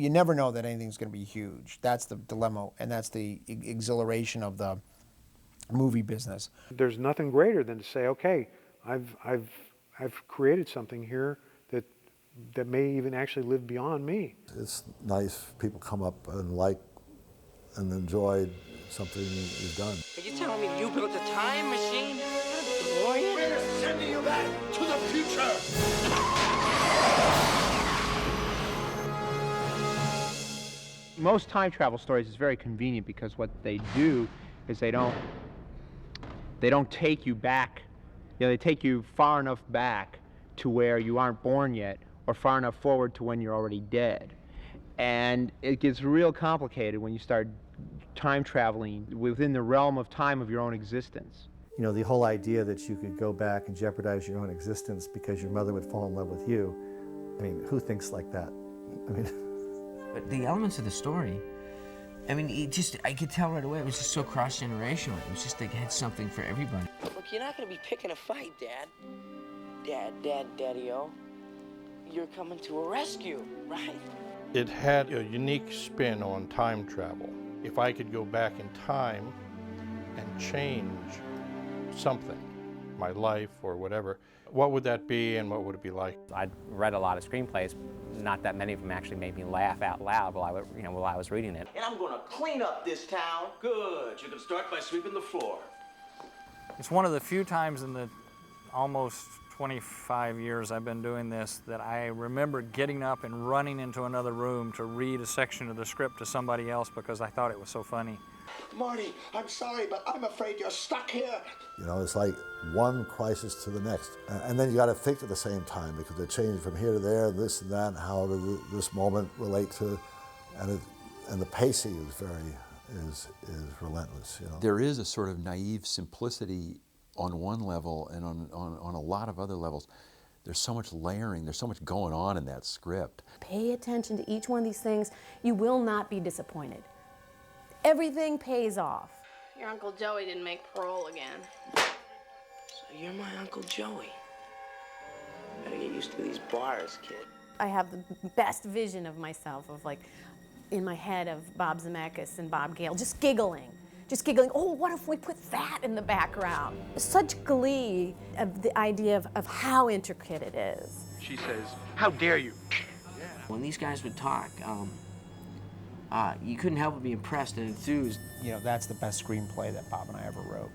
You never know that anything's going to be huge. That's the dilemma, and that's the exhilaration of the movie business. There's nothing greater than to say, okay, I've created something here that may even actually live beyond me. It's nice people come up and like and enjoy something you've done. Are you telling me you built a time machine? DeLorean? We're sending you back to the future! Most time travel stories is very convenient because what they do is they don't take you back. They take you far enough back to where you aren't born yet, or far enough forward to when you're already dead. And it gets real complicated when you start time traveling within the realm of time of your own existence. The whole idea that you could go back and jeopardize your own existence because your mother would fall in love with you, I mean, who thinks like that? I mean, But the elements of the story, I mean, I could tell right away, it was just so cross-generational. It was just like it had something for everybody. Look, you're not going to be picking a fight, Dad. Daddy-o. You're coming to a rescue, right? It had a unique spin on time travel. If I could go back in time and change something, my life or whatever, what would that be and what would it be like? I'd read a lot of screenplays. Not that many of them actually made me laugh out loud while I was reading it. And I'm gonna clean up this town. Good. You can start by sweeping the floor. It's one of the few times in the almost 25 years I've been doing this that I remember getting up and running into another room to read a section of the script to somebody else because I thought it was so funny. Marty, I'm sorry, but I'm afraid you're stuck here. It's like one crisis to the next. And then you got to think at the same time because they're changing from here to there, this and that, and how does this moment relate to, and the pacing is relentless. There is a sort of naive simplicity on one level and on a lot of other levels. There's so much layering, there's so much going on in that script. Pay attention to each one of these things. You will not be disappointed. Everything pays off. Your Uncle Joey didn't make parole again. So you're my Uncle Joey. Gotta get used to these bars, kid. I have the best vision of myself, in my head of Bob Zemeckis and Bob Gale, just giggling. Oh, what if we put that in the background? Such glee of the idea of how intricate it is. She says, "How dare you?" When these guys would talk, you couldn't help but be impressed and enthused. That's the best screenplay that Bob and I ever wrote.